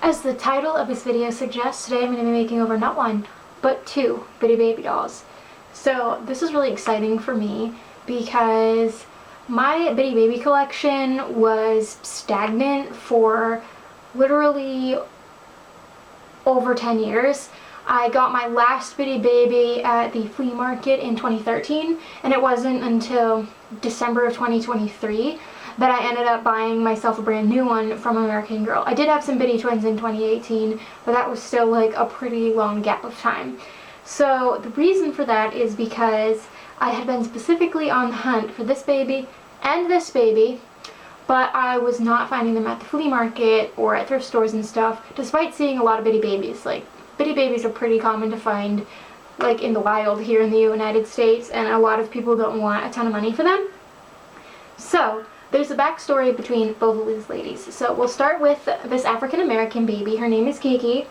As the title of this video suggests, today I'm going to be making over not one, but two Bitty Baby dolls. So this is really exciting for me because my Bitty Baby collection was stagnant for literally over 10 years. I got my last Bitty Baby at the flea market in 2013, and it wasn't until December of 2023 that I ended up buying myself a brand new one from American Girl. I did have some Bitty twins in 2018, but that was still like a pretty long gap of time. So the reason for that is because I had been specifically on the hunt for this baby and this baby, but I was not finding them at the flea market or at thrift stores and stuff, despite seeing a lot of Bitty Babies. Like, Bitty Babies are pretty common to find like in the wild here in the United States, and a lot of people don't want a ton of money for them. So there's a backstory between both of these ladies. So we'll start with this African American baby. Her name is Kiki.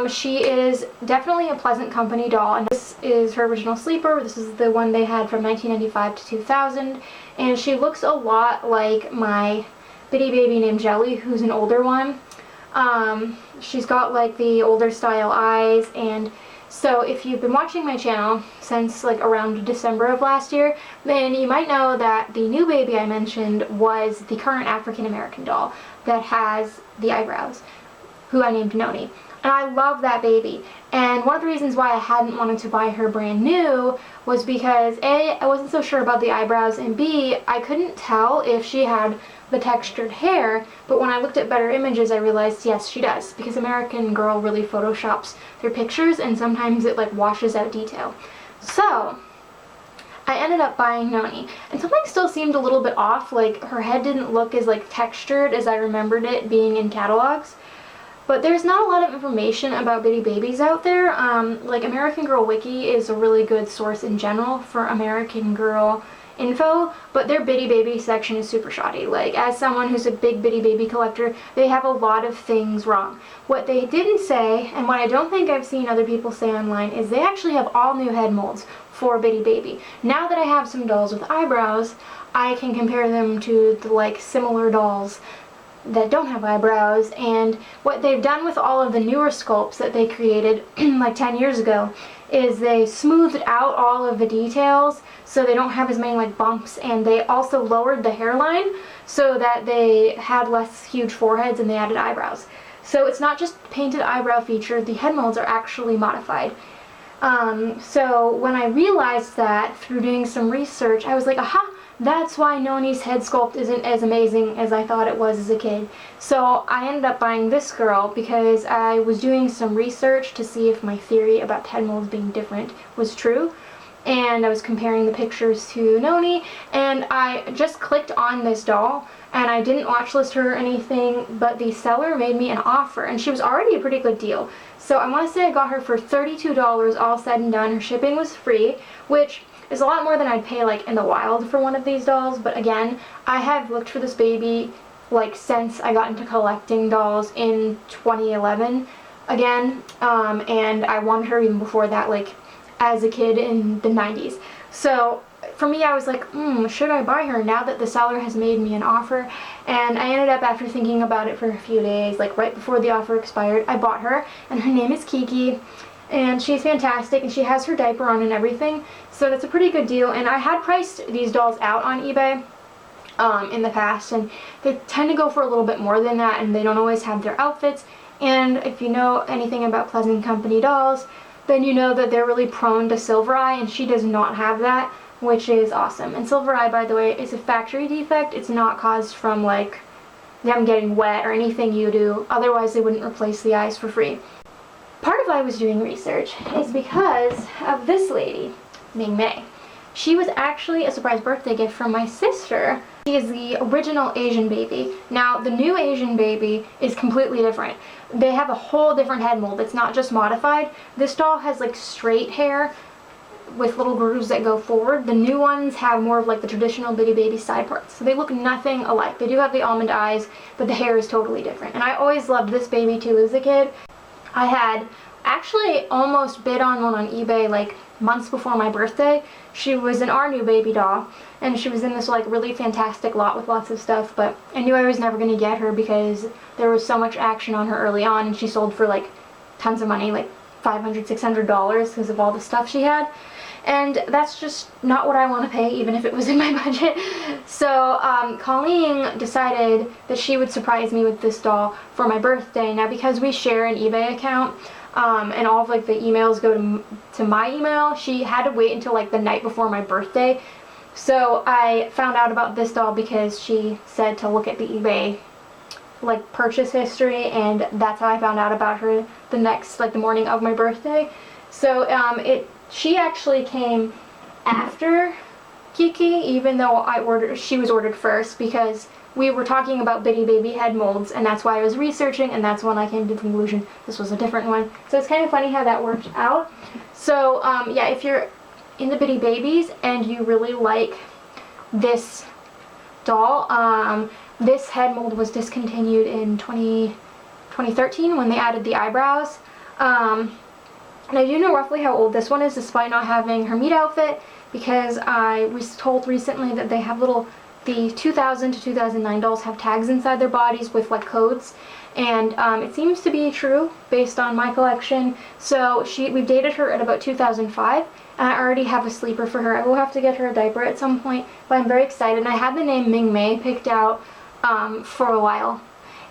She is definitely a Pleasant Company doll, and this is her original sleeper. This is the one they had from 1995 to 2000, and she looks a lot like my Bitty Baby named Jelly, who's an older one. She's got like the older style eyes, and so if you've been watching my channel since like around December of last year, then you might know that the new baby I mentioned was the current African American doll that has the eyebrows, who I named Noni. And I love that baby. And one of the reasons why I hadn't wanted to buy her brand new was because A, I wasn't so sure about the eyebrows, and B, I couldn't tell if she had the textured hair, but when I looked at better images I realized yes, she does, because American Girl really photoshops their pictures and sometimes it like washes out detail. So I ended up buying Noni, and something still seemed a little bit off. Like, her head didn't look as like textured as I remembered it being in catalogs. But there's not a lot of information about Bitty Babies out there. Like, American Girl Wiki is a really good source in general for American Girl info, but their Bitty Baby section is super shoddy. Like, as someone who's a big Bitty Baby collector, they have a lot of things wrong. What they didn't say, and what I don't think I've seen other people say online, is they actually have all new head molds for Bitty Baby. Now that I have some dolls with eyebrows, I can compare them to the like similar dolls that don't have eyebrows, and what they've done with all of the newer sculpts that they created like 10 years ago is they smoothed out all of the details so they don't have as many like bumps, and they also lowered the hairline so that they had less huge foreheads, and they added eyebrows. So it's not just painted eyebrow feature, the head molds are actually modified. So when I realized that through doing some research, I was like, aha! That's why Noni's head sculpt isn't as amazing as I thought it was as a kid. So I ended up buying this girl because I was doing some research to see if my theory about head molds being different was true. And I was comparing the pictures to Noni, and I just clicked on this doll, and I didn't watch list her or anything, but the seller made me an offer, and she was already a pretty good deal. So I want to say I got her for $32 all said and done. Her shipping was free, which is a lot more than I'd pay like in the wild for one of these dolls. But again, I have looked for this baby like since I got into collecting dolls in 2011 again, and I wanted her even before that, like as a kid in the 90s. So for me, I was like, should I buy her now that the seller has made me an offer? And I ended up, after thinking about it for a few days, like right before the offer expired, I bought her, and her name is Kiki. And she's fantastic, and she has her diaper on and everything, so that's a pretty good deal. And I had priced these dolls out on eBay in the past, and they tend to go for a little bit more than that, and they don't always have their outfits. And if you know anything about Pleasant Company dolls, then you know that they're really prone to silver eye, and she does not have that, which is awesome. And silver eye, by the way, is a factory defect. It's not caused from like them getting wet or anything you do, otherwise they wouldn't replace the eyes for free. Part of why I was doing research is because of this lady named May. She was actually a surprise birthday gift from my sister. She is the original Asian baby. Now, the new Asian baby is completely different. They have a whole different head mold. It's not just modified. This doll has like straight hair with little grooves that go forward. The new ones have more of like the traditional Bitty Baby side parts. So they look nothing alike. They do have the almond eyes, but the hair is totally different. And I always loved this baby too as a kid. I had actually almost bid on one on eBay like months before my birthday. She was in our new baby doll, and she was in this like really fantastic lot with lots of stuff, but I knew I was never going to get her because there was so much action on her early on, and she sold for like tons of money, like $500, $600 because of all the stuff she had. And that's just not what I want to pay, even if it was in my budget. So Colleen decided that she would surprise me with this doll for my birthday. Now, because we share an eBay account, and all of like the emails go to my email, she had to wait until like the night before my birthday. So I found out about this doll because she said to look at the eBay like purchase history, and that's how I found out about her the morning of my birthday. So she actually came after Kiki, even though she was ordered first, because we were talking about Bitty Baby head molds, and that's why I was researching, and that's when I came to the conclusion this was a different one. So it's kind of funny how that worked out. So yeah, if you're into Bitty Babies and you really like this doll, this head mold was discontinued in 2013 when they added the eyebrows. And I do know roughly how old this one is, despite not having her meat outfit, because I was told recently that they have the 2000 to 2009 dolls have tags inside their bodies with like codes, and it seems to be true based on my collection. So we've dated her at about 2005, and I already have a sleeper for her. I will have to get her a diaper at some point, but I'm very excited. And I had the name Ming Mei picked out for a while,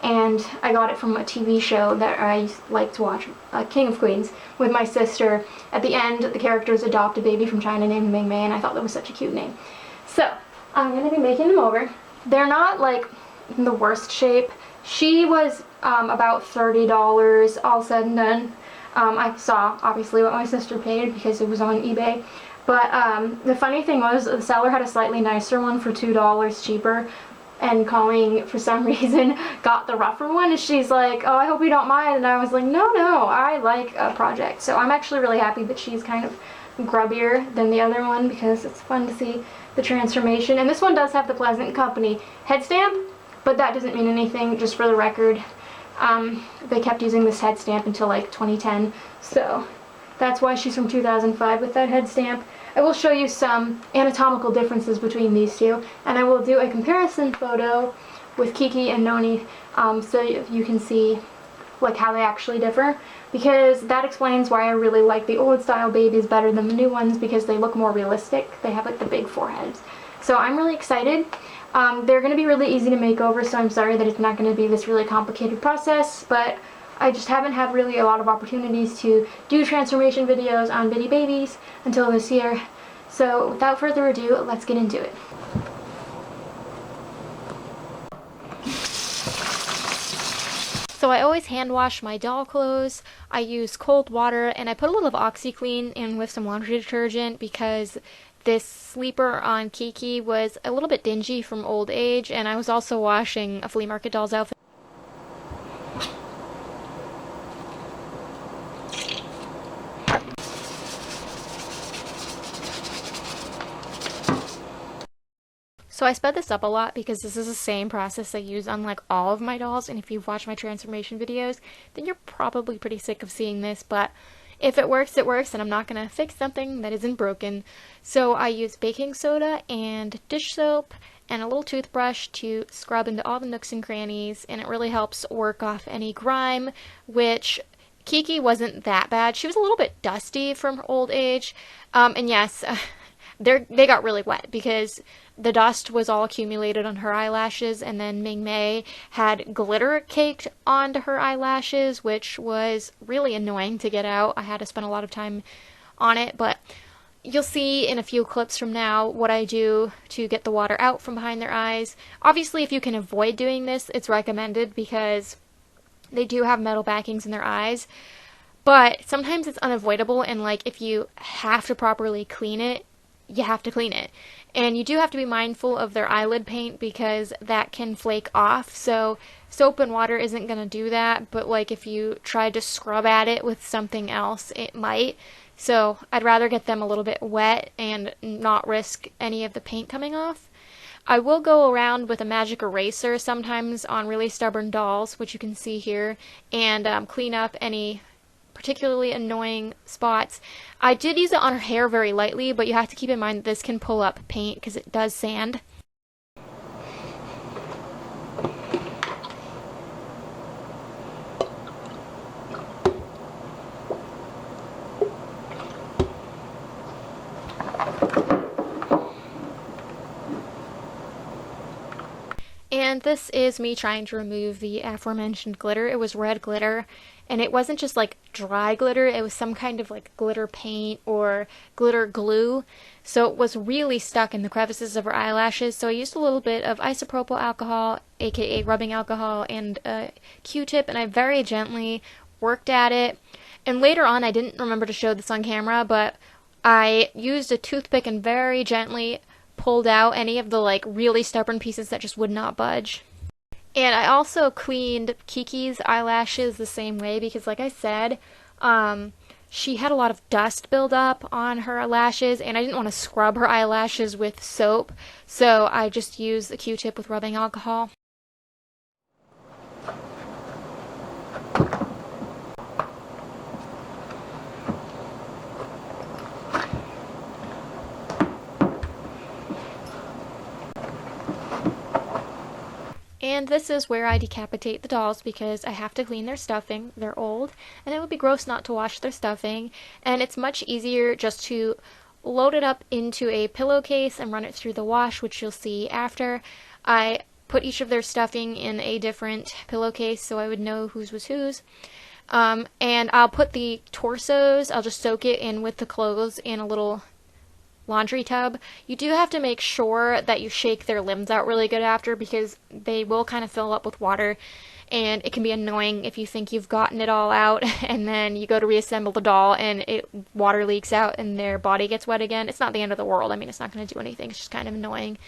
and I got it from a TV show that I like to watch, King of Queens, with my sister. At the end, the characters adopt a baby from China named Ming Mei, and I thought that was such a cute name. So I'm going to be making them over. They're not like in the worst shape. She was about $30 all said and done. I saw obviously what my sister paid because it was on eBay. But the funny thing was the seller had a slightly nicer one for $2 cheaper. And Colleen, for some reason, got the rougher one, and she's like, oh, I hope you don't mind. And I was like, no, I like a project. So I'm actually really happy that she's kind of grubbier than the other one, because it's fun to see the transformation. And this one does have the Pleasant Company head stamp, but that doesn't mean anything, just for the record. They kept using this head stamp until like 2010, so that's why she's from 2005 with that head stamp. I will show you some anatomical differences between these two, and I will do a comparison photo with Kiki and Noni, so you can see like how they actually differ, because that explains why I really like the old style babies better than the new ones, because they look more realistic. They have like the big foreheads. So I'm really excited. They're going to be really easy to make over, so I'm sorry that it's not going to be this really complicated process, but I just haven't had really a lot of opportunities to do transformation videos on Bitty Babies until this year. So without further ado, let's get into it. So I always hand wash my doll clothes. I use cold water, and I put a little of OxyClean in with some laundry detergent because this sleeper on Kiki was a little bit dingy from old age, and I was also washing a flea market doll's outfit. So I sped this up a lot because this is the same process I use on like all of my dolls, and if you've watched my transformation videos, then you're probably pretty sick of seeing this, but if it works, it works, and I'm not going to fix something that isn't broken. So I use baking soda and dish soap and a little toothbrush to scrub into all the nooks and crannies, and it really helps work off any grime, which Kiki wasn't that bad. She was a little bit dusty from her old age, and yes, they got really wet because the dust was all accumulated on her eyelashes, and then Ming Mei had glitter caked onto her eyelashes, which was really annoying to get out. I had to spend a lot of time on it, but you'll see in a few clips from now what I do to get the water out from behind their eyes. Obviously, if you can avoid doing this, it's recommended because they do have metal backings in their eyes, but sometimes it's unavoidable, and like if you have to properly clean it, you have to clean it. And you do have to be mindful of their eyelid paint because that can flake off. So soap and water isn't going to do that, but like if you tried to scrub at it with something else, it might. So I'd rather get them a little bit wet and not risk any of the paint coming off. I will go around with a magic eraser sometimes on really stubborn dolls, which you can see here, and clean up any particularly annoying spots. I did use it on her hair very lightly, but you have to keep in mind that this can pull up paint because it does sand. And this is me trying to remove the aforementioned glitter. It was red glitter, and it wasn't just like dry glitter, it was some kind of like glitter paint or glitter glue. So it was really stuck in the crevices of her eyelashes. So I used a little bit of isopropyl alcohol, aka rubbing alcohol, and a Q-tip, and I very gently worked at it. And later on, I didn't remember to show this on camera, but I used a toothpick and very gently pulled out any of the like really stubborn pieces that just would not budge. And I also cleaned Kiki's eyelashes the same way because, like I said, she had a lot of dust build up on her lashes, and I didn't want to scrub her eyelashes with soap, so I just used the Q-tip with rubbing alcohol. And this is where I decapitate the dolls because I have to clean their stuffing. They're old, and it would be gross not to wash their stuffing. And it's much easier just to load it up into a pillowcase and run it through the wash, which you'll see after. I put each of their stuffing in a different pillowcase so I would know whose was whose. And I'll put the torsos, I'll just soak it in with the clothes in a little laundry tub. You do have to make sure that you shake their limbs out really good after because they will kind of fill up with water, and it can be annoying if you think you've gotten it all out and then you go to reassemble the doll and water leaks out and their body gets wet again. It's not the end of the world. I mean, it's not going to do anything. It's just kind of annoying.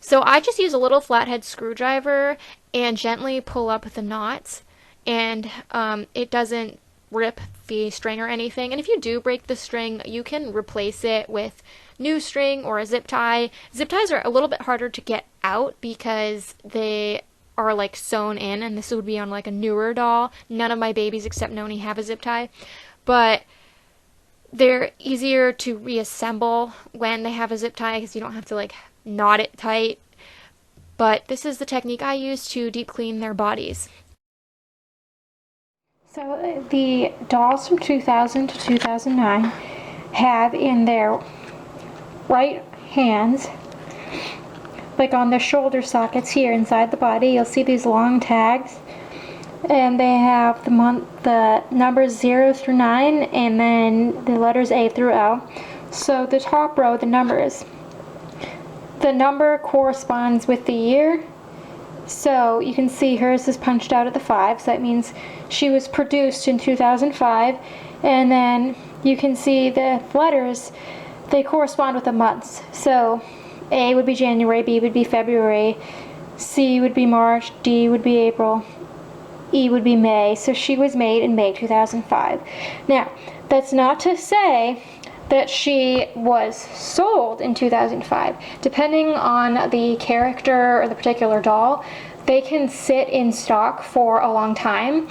So I just use a little flathead screwdriver and gently pull up the knots, and it doesn't rip the string or anything. And if you do break the string, you can replace it with new string or a zip tie. Zip ties are a little bit harder to get out because they are like sewn in, and this would be on like a newer doll. None of my babies except Noni have a zip tie, but they're easier to reassemble when they have a zip tie because you don't have to like knot it tight. But this is the technique I use to deep clean their bodies. So the dolls from 2000 to 2009 have in their right hands, like on their shoulder sockets here inside the body, you'll see these long tags, and they have the numbers 0 through 9 and then the letters A through L. So the top row, the numbers, the number corresponds with the year. So you can see hers is punched out at the 5, so that means she was produced in 2005. And then you can see the letters, they correspond with the months. So A would be January, B would be February, C would be March, D would be April, E would be May. So she was made in May 2005. Now, that's not to say that she was sold in 2005. Depending on the character or the particular doll, they can sit in stock for a long time.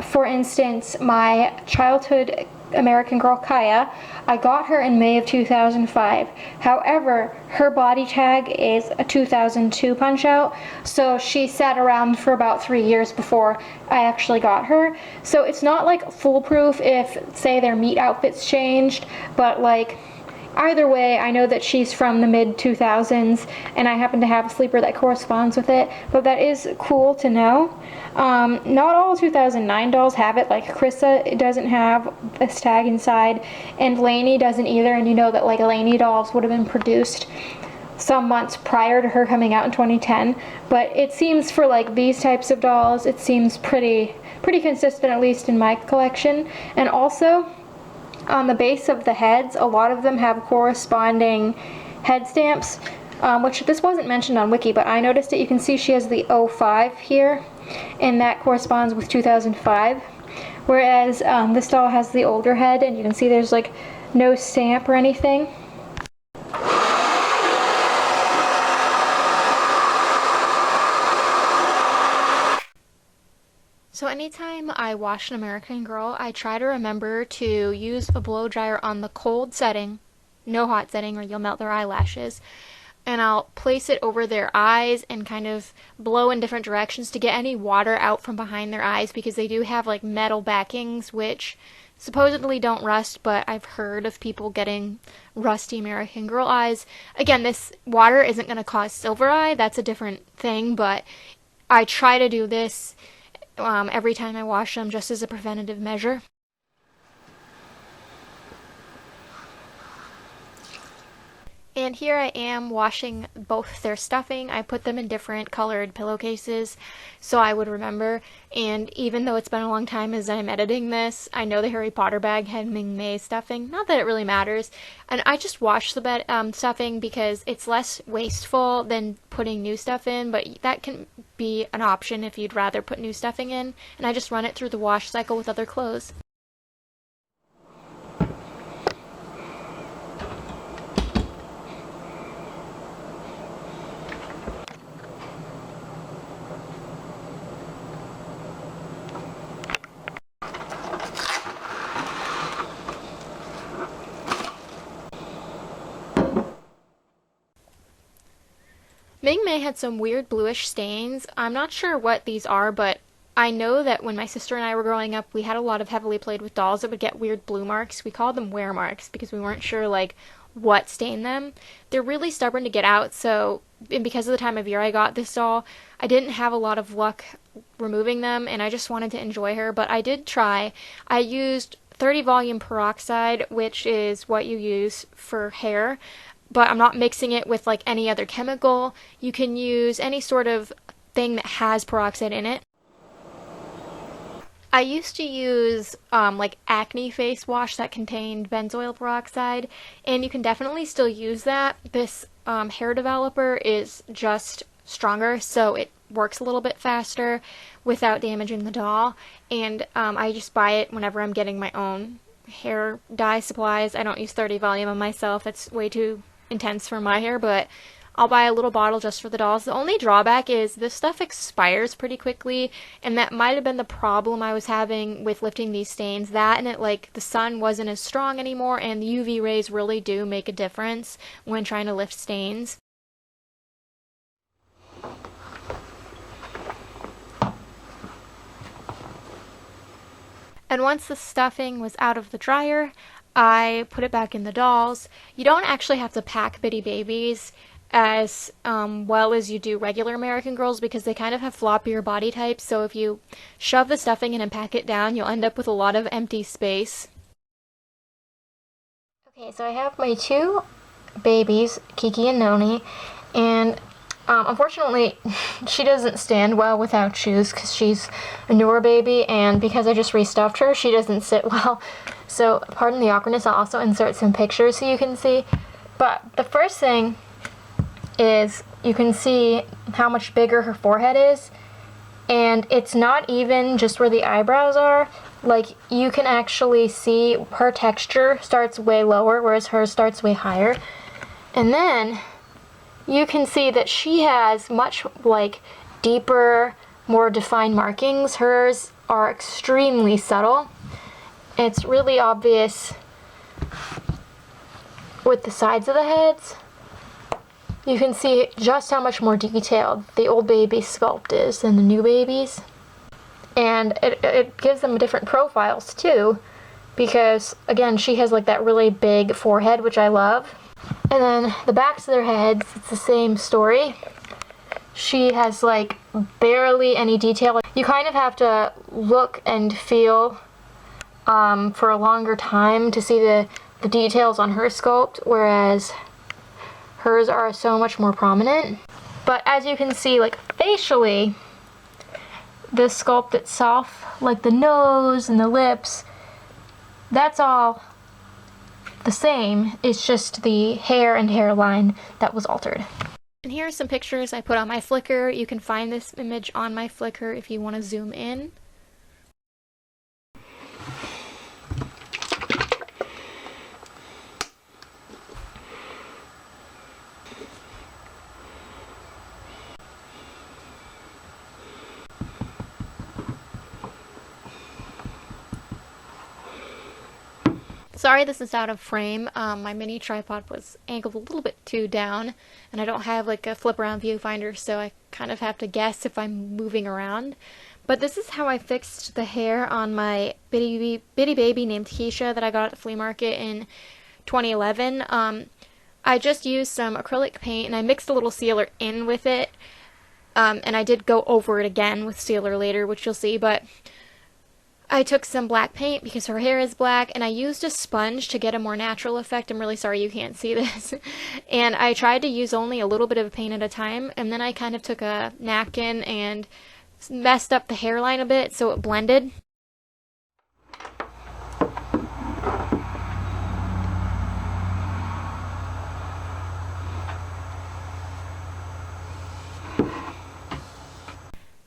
For instance, my childhood American Girl Kaya, I got her in May of 2005. However, her body tag is a 2002 punch out, so she sat around for about 3 years before I actually got her. So it's not like foolproof if, say, their meat outfits changed, but like either way, I know that she's from the mid-2000s, and I happen to have a sleeper that corresponds with it, but that is cool to know. Not all 2009 dolls have it, like Krissa doesn't have this tag inside, and Lainey doesn't either, and you know that like Lainey dolls would have been produced some months prior to her coming out in 2010, but it seems for like these types of dolls, it seems pretty consistent, at least in my collection. And also, on the base of the heads, a lot of them have corresponding head stamps, which this wasn't mentioned on Wiki, but I noticed it. You can see she has the 05 here, and that corresponds with 2005, whereas this doll has the older head, and you can see there's like no stamp or anything. So anytime I wash an American Girl, I try to remember to use a blow dryer on the cold setting, no hot setting or you'll melt their eyelashes, and I'll place it over their eyes and kind of blow in different directions to get any water out from behind their eyes, because they do have like metal backings which supposedly don't rust, but I've heard of people getting rusty American Girl eyes. Again, this water isn't going to cause silver eye, that's a different thing, but I try to do this every time I wash them just as a preventative measure. And here I am washing both their stuffing. I put them in different colored pillowcases so I would remember. And even though it's been a long time as I'm editing this, I know the Harry Potter bag had Ming Mei stuffing. Not that it really matters. And I just wash the stuffing because it's less wasteful than putting new stuff in, but that can be an option if you'd rather put new stuffing in. And I just run it through the wash cycle with other clothes. Ming Mei had some weird bluish stains. I'm not sure what these are, but I know that when my sister and I were growing up, we had a lot of heavily played with dolls that would get weird blue marks. We called them wear marks because we weren't sure like what stained them. They're really stubborn to get out, and because of the time of year I got this doll, I didn't have a lot of luck removing them, and I just wanted to enjoy her, but I did try. I used 30 volume peroxide, which is what you use for hair, but I'm not mixing it with like any other chemical. You can use any sort of thing that has peroxide in it. I used to use like acne face wash that contained benzoyl peroxide, and you can definitely still use that. This hair developer is just stronger, so it works a little bit faster without damaging the doll, and I just buy it whenever I'm getting my own hair dye supplies. I don't use 30 volume on myself, that's way too intense for my hair, but I'll buy a little bottle just for the dolls. The only drawback is this stuff expires pretty quickly, and that might have been the problem I was having with lifting these stains. That and it, like, the sun wasn't as strong anymore, and the UV rays really do make a difference when trying to lift stains. And once the stuffing was out of the dryer, I put it back in the dolls. You don't actually have to pack Bitty Babies as well as you do regular American Girls because they kind of have floppier body types, so if you shove the stuffing in and pack it down, you'll end up with a lot of empty space. Okay, so I have my two babies, Kiki and Noni, and unfortunately, she doesn't stand well without shoes because she's a newer baby, and because I just restuffed her, she doesn't sit well. So, pardon the awkwardness, I'll also insert some pictures so you can see. But the first thing is you can see how much bigger her forehead is, and it's not even just where the eyebrows are. Like, you can actually see her texture starts way lower, whereas hers starts way higher. And then you can see that she has much like deeper, more defined markings. Hers are extremely subtle. It's really obvious with the sides of the heads. You can see just how much more detailed the old baby sculpt is than the new babies. And it gives them different profiles too, because again, she has like that really big forehead, which I love. And then the backs of their heads, it's the same story. She has like barely any detail. You kind of have to look and feel for a longer time to see the details on her sculpt, whereas hers are so much more prominent. But as you can see, like facially, the sculpt itself, like the nose and the lips, that's all the same. It's just the hair and hairline that was altered. And here are some pictures I put on my Flickr. You can find this image on my Flickr if you want to zoom in. Sorry this is out of frame. My mini tripod was angled a little bit too down, and I don't have like a flip around viewfinder, so I kind of have to guess if I'm moving around. But this is how I fixed the hair on my bitty baby named Keisha that I got at the flea market in 2011. I just used some acrylic paint and I mixed a little sealer in with it. And I did go over it again with sealer later, which you'll see, but I took some black paint because her hair is black, and I used a sponge to get a more natural effect. I'm really sorry you can't see this. And I tried to use only a little bit of paint at a time, and then I kind of took a napkin and messed up the hairline a bit so it blended.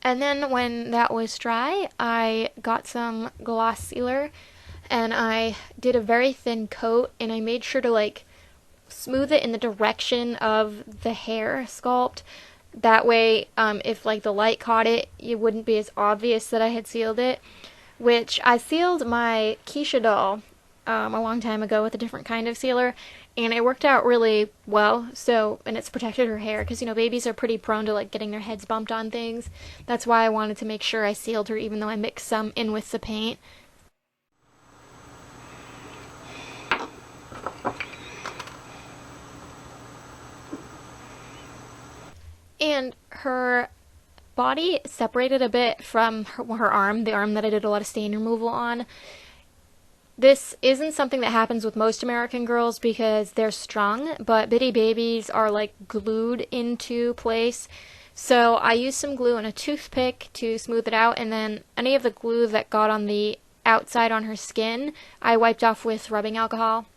And then when that was dry, I got some gloss sealer and I did a very thin coat, and I made sure to like smooth it in the direction of the hair sculpt. That way, if like the light caught it, it wouldn't be as obvious that I had sealed it. Which I sealed my Keisha doll a long time ago with a different kind of sealer, and it worked out really well. So, and it's protected her hair because, you know, babies are pretty prone to like getting their heads bumped on things. That's why I wanted to make sure I sealed her, even though I mixed some in with the paint. And her body separated a bit from her arm, the arm that I did a lot of stain removal on. This isn't something that happens with most American girls because they're strong, but bitty babies are like glued into place. So I used some glue and a toothpick to smooth it out, and then any of the glue that got on the outside on her skin, I wiped off with rubbing alcohol.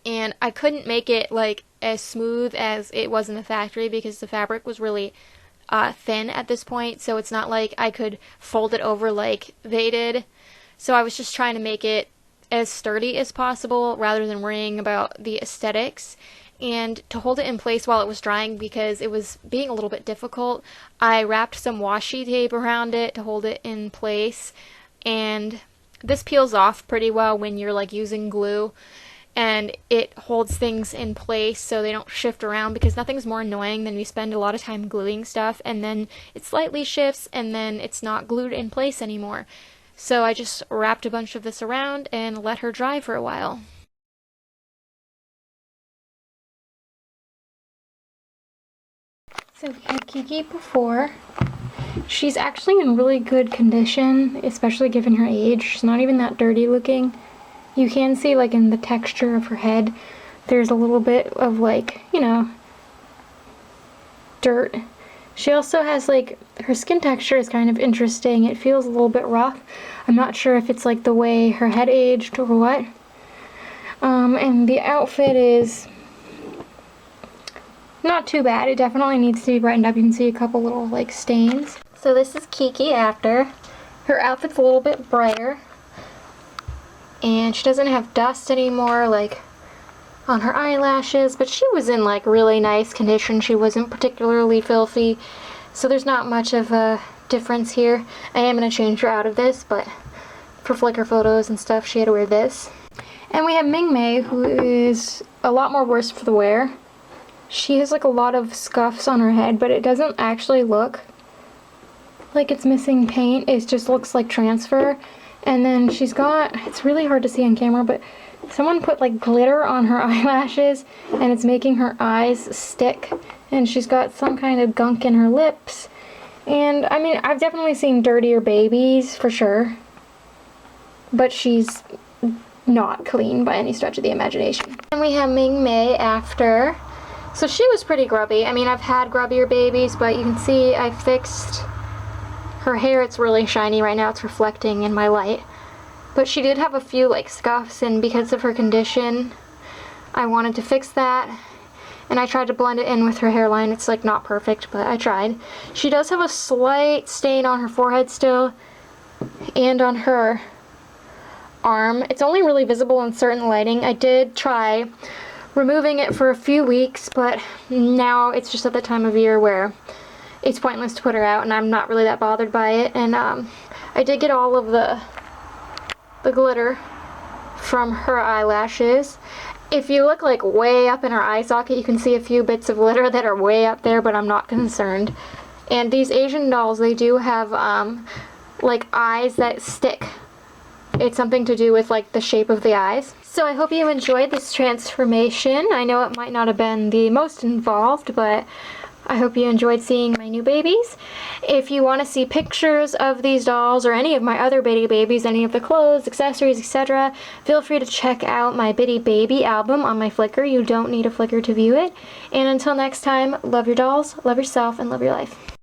And I couldn't make it like as smooth as it was in the factory because the fabric was really thin at this point, so it's not like I could fold it over like they did. So I was just trying to make it as sturdy as possible rather than worrying about the aesthetics. And to hold it in place while it was drying, because it was being a little bit difficult, I wrapped some washi tape around it to hold it in place. And this peels off pretty well when you're like using glue, and it holds things in place so they don't shift around, because nothing's more annoying than you spend a lot of time gluing stuff and then it slightly shifts and then it's not glued in place anymore. So I just wrapped a bunch of this around and let her dry for a while. So we had Kiki before. She's actually in really good condition, especially given her age. She's not even that dirty looking. You can see, like, in the texture of her head, there's a little bit of, like, you know, dirt. She also has, like, her skin texture is kind of interesting. It feels a little bit rough. I'm not sure if it's, like, the way her head aged or what. And the outfit is not too bad. It definitely needs to be brightened up. You can see a couple little, like, stains. So this is Kiki after. Her outfit's a little bit brighter. And she doesn't have dust anymore, like, on her eyelashes, but she was in, like, really nice condition. She wasn't particularly filthy, so there's not much of a difference here. I am going to change her out of this, but for Flickr photos and stuff, she had to wear this. And we have Ming Mei, who is a lot more worse for the wear. She has, like, a lot of scuffs on her head, but it doesn't actually look like it's missing paint. It just looks like transfer. And then she's got, it's really hard to see on camera, but someone put like glitter on her eyelashes and it's making her eyes stick. And she's got some kind of gunk in her lips. And I mean, I've definitely seen dirtier babies for sure, but she's not clean by any stretch of the imagination. And we have Ming Mei after. So she was pretty grubby. I mean, I've had grubbier babies, but you can see I fixed her hair. It's really shiny right now. It's reflecting in my light. But she did have a few like scuffs, and because of her condition, I wanted to fix that. And I tried to blend it in with her hairline. It's like not perfect, but I tried. She does have a slight stain on her forehead still, and on her arm. It's only really visible in certain lighting. I did try removing it for a few weeks, but now it's just at the time of year where it's pointless to put her out, and I'm not really that bothered by it. And I did get all of the glitter from her eyelashes. If you look like way up in her eye socket, you can see a few bits of glitter that are way up there, but I'm not concerned. And these Asian dolls, they do have like eyes that stick. It's something to do with like the shape of the eyes. So I hope you enjoyed this transformation. I know it might not have been the most involved, but I hope you enjoyed seeing my new babies. If you want to see pictures of these dolls or any of my other Bitty Babies, any of the clothes, accessories, etc., feel free to check out my Bitty Baby album on my Flickr. You don't need a Flickr to view it. And until next time, love your dolls, love yourself, and love your life.